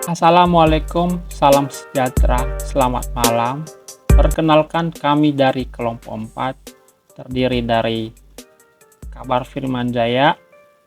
Assalamualaikum, salam sejahtera, selamat malam. Perkenalkan kami dari kelompok 4, terdiri dari Kabar Firman Jaya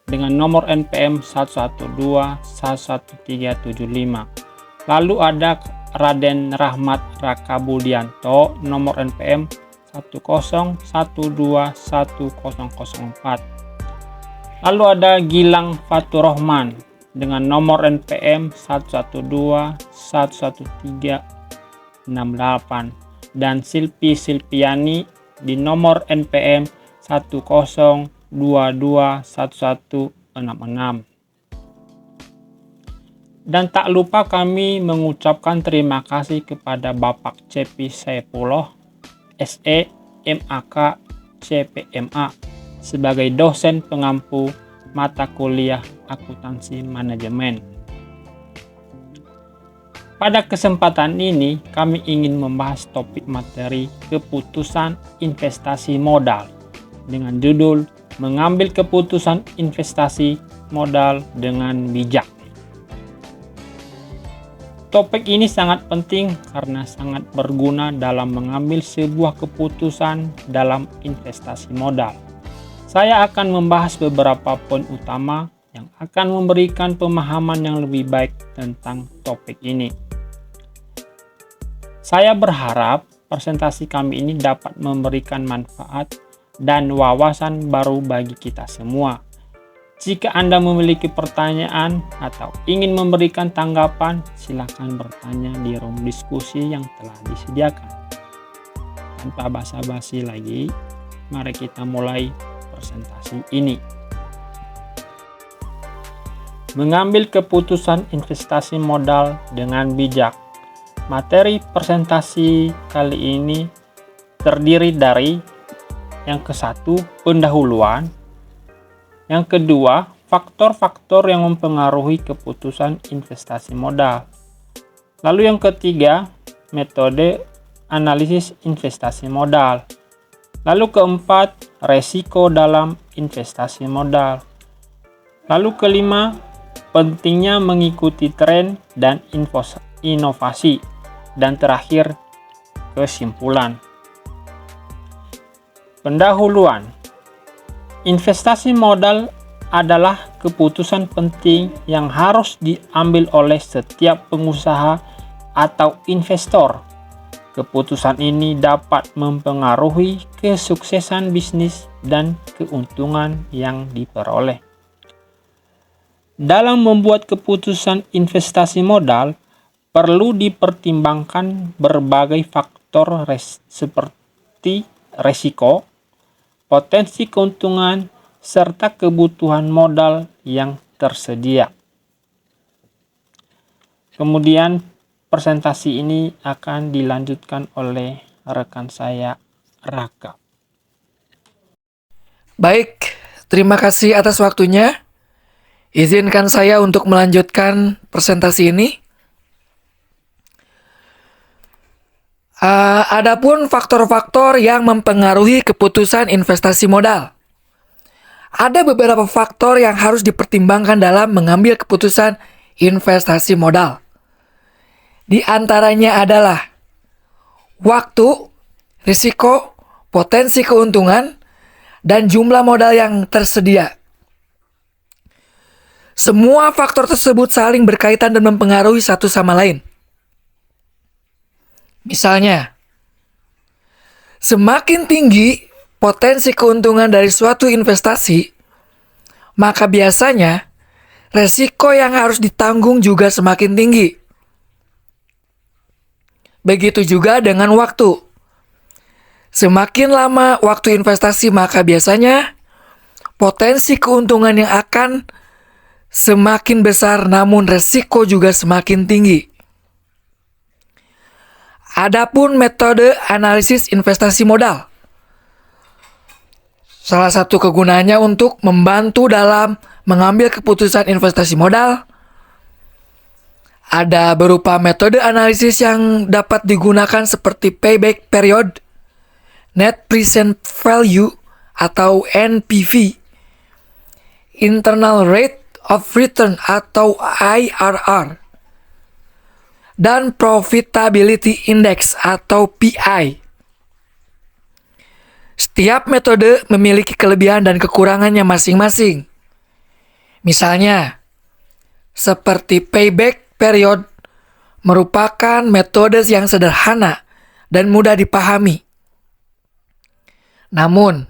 dengan nomor NPM 112-11375. Lalu ada Raden Rahmat Rakabudianto nomor NPM 1012104. Lalu ada Gilang Faturrahman dengan nomor NPM 112-11368 dan Silpi Silpiani di nomor NPM 102211166. Dan tak lupa kami mengucapkan terima kasih kepada Bapak Cepi Saepullah, SE, MAK, CPMA sebagai dosen pengampu mata kuliah akuntansi manajemen. Pada kesempatan ini, kami ingin membahas topik materi keputusan investasi modal dengan judul mengambil keputusan investasi modal dengan bijak. Topik ini sangat penting karena sangat berguna dalam mengambil sebuah keputusan dalam investasi modal. Saya akan membahas beberapa poin utama yang akan memberikan pemahaman yang lebih baik tentang topik ini. Saya berharap presentasi kami ini dapat memberikan manfaat dan wawasan baru bagi kita semua. Jika Anda memiliki pertanyaan atau ingin memberikan tanggapan, silakan bertanya di room diskusi yang telah disediakan. Tanpa basa-basi lagi, mari kita mulai presentasi ini. Mengambil keputusan investasi modal dengan bijak. Materi presentasi kali ini terdiri dari yang ke-1, pendahuluan. Yang kedua, faktor-faktor yang mempengaruhi keputusan investasi modal. Lalu yang ketiga, metode analisis investasi modal. Lalu keempat, resiko dalam investasi modal. Lalu kelima, pentingnya mengikuti tren dan inovasi. Dan terakhir, kesimpulan. Pendahuluan. Investasi modal adalah keputusan penting yang harus diambil oleh setiap pengusaha atau investor. Keputusan ini dapat mempengaruhi kesuksesan bisnis dan keuntungan yang diperoleh. Dalam membuat keputusan investasi modal, perlu dipertimbangkan berbagai faktor seperti resiko, potensi keuntungan, serta kebutuhan modal yang tersedia. Kemudian, presentasi ini akan dilanjutkan oleh rekan saya, Raka. Baik, terima kasih atas waktunya. Izinkan saya untuk melanjutkan presentasi ini. Adapun faktor-faktor yang mempengaruhi keputusan investasi modal. Ada beberapa faktor yang harus dipertimbangkan dalam mengambil keputusan investasi modal. Di antaranya adalah waktu, risiko, potensi keuntungan, dan jumlah modal yang tersedia. Semua faktor tersebut saling berkaitan dan mempengaruhi satu sama lain. Misalnya, semakin tinggi potensi keuntungan dari suatu investasi, maka biasanya resiko yang harus ditanggung juga semakin tinggi. Begitu juga dengan waktu. Semakin lama waktu investasi, maka biasanya potensi keuntungan yang akan semakin besar, namun resiko juga semakin tinggi. Adapun metode analisis investasi modal. Salah satu kegunaannya untuk membantu dalam mengambil keputusan investasi modal. Ada berupa metode analisis yang dapat digunakan seperti payback period, net present value atau NPV, internal rate of return atau IRR, dan Profitability Index atau PI. Setiap metode memiliki kelebihan dan kekurangannya masing-masing. Misalnya, seperti payback period merupakan metode yang sederhana dan mudah dipahami. Namun,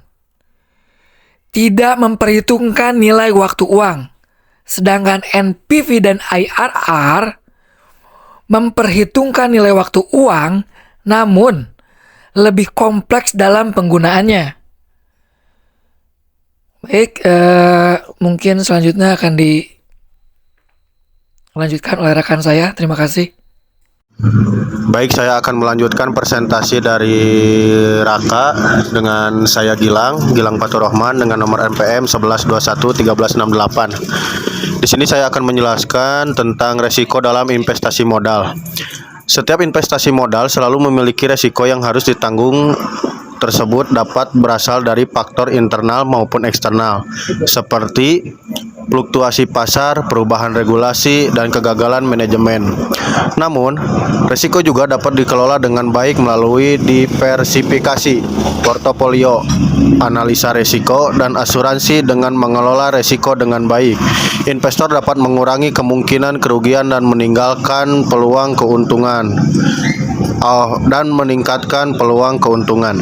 tidak memperhitungkan nilai waktu uang, sedangkan NPV dan IRR memperhitungkan nilai waktu uang, namun lebih kompleks dalam penggunaannya. Baik, mungkin selanjutnya akan dilanjutkan oleh rekan saya. Terima kasih. Baik, saya akan melanjutkan presentasi dari Raka dengan saya Gilang Fatur Rahman dengan nomor NPM 11211368. Di sini saya akan menjelaskan tentang resiko dalam investasi modal. Setiap investasi modal selalu memiliki resiko yang harus ditanggung. Tersebut dapat berasal dari faktor internal maupun eksternal, seperti fluktuasi pasar, perubahan regulasi, dan kegagalan manajemen. Namun, risiko juga dapat dikelola dengan baik melalui diversifikasi portofolio, analisa risiko, dan asuransi. Dengan mengelola risiko dengan baik, investor dapat mengurangi kemungkinan kerugian dan meninggalkan peluang keuntungan. Dan meningkatkan peluang keuntungan.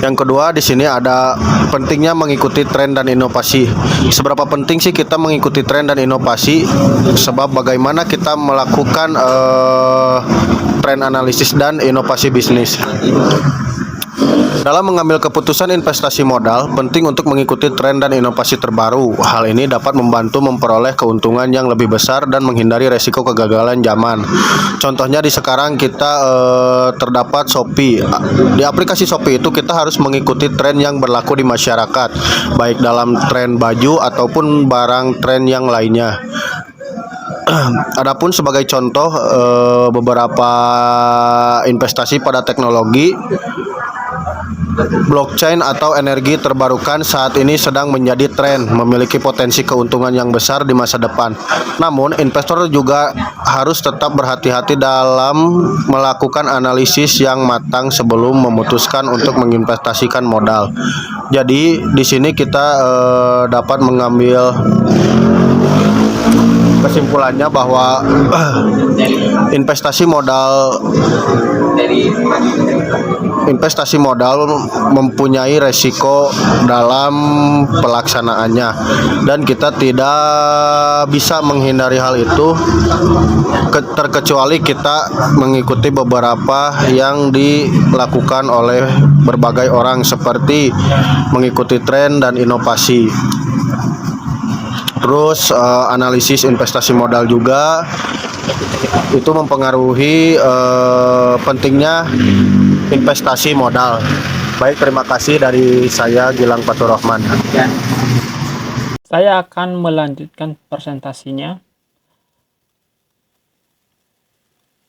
Yang kedua, di sini ada pentingnya mengikuti tren dan inovasi. Seberapa penting sih kita mengikuti tren dan inovasi? Sebab bagaimana kita melakukan tren analisis dan inovasi bisnis. Dalam mengambil keputusan investasi modal, penting untuk mengikuti tren dan inovasi terbaru. Hal ini dapat membantu memperoleh keuntungan yang lebih besar dan menghindari resiko kegagalan zaman. Contohnya di sekarang kita terdapat Shopee. Di aplikasi Shopee itu kita harus mengikuti tren yang berlaku di masyarakat, baik dalam tren baju ataupun barang tren yang lainnya. Adapun sebagai contoh beberapa investasi pada teknologi, blockchain atau energi terbarukan saat ini sedang menjadi tren, memiliki potensi keuntungan yang besar di masa depan. Namun, investor juga harus tetap berhati-hati dalam melakukan analisis yang matang sebelum memutuskan untuk menginvestasikan modal. Jadi, di sini kita dapat mengambil kesimpulannya bahwa investasi modal mempunyai resiko dalam pelaksanaannya, dan kita tidak bisa menghindari hal itu terkecuali kita mengikuti beberapa yang dilakukan oleh berbagai orang, seperti mengikuti tren dan inovasi. Terus analisis investasi modal juga itu mempengaruhi pentingnya investasi modal. Baik, terima kasih dari saya Gilang Fatur Rahman. Saya akan melanjutkan presentasinya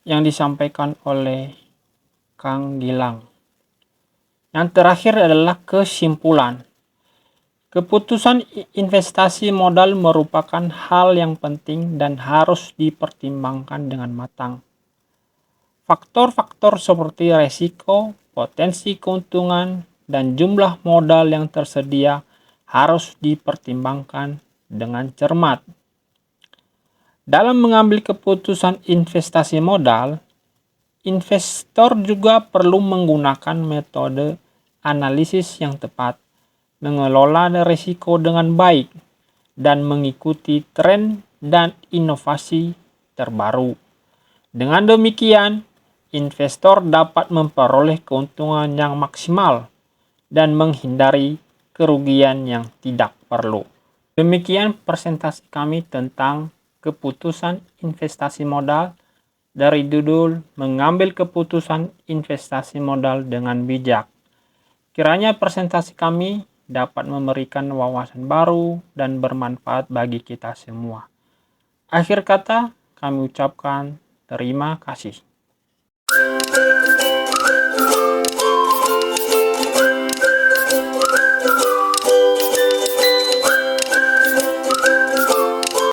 yang disampaikan oleh Kang Gilang. Yang terakhir adalah kesimpulan. Keputusan investasi modal merupakan hal yang penting dan harus dipertimbangkan dengan matang. Faktor-faktor seperti resiko, potensi keuntungan, dan jumlah modal yang tersedia harus dipertimbangkan dengan cermat. Dalam mengambil keputusan investasi modal, investor juga perlu menggunakan metode analisis yang tepat, mengelola risiko dengan baik, dan mengikuti tren dan inovasi terbaru. Dengan demikian, investor dapat memperoleh keuntungan yang maksimal dan menghindari kerugian yang tidak perlu. Demikian presentasi kami tentang keputusan investasi modal dari judul Mengambil Keputusan Investasi Modal dengan Bijak. Kiranya presentasi kami dapat memberikan wawasan baru dan bermanfaat bagi kita semua. Akhir kata, kami ucapkan terima kasih.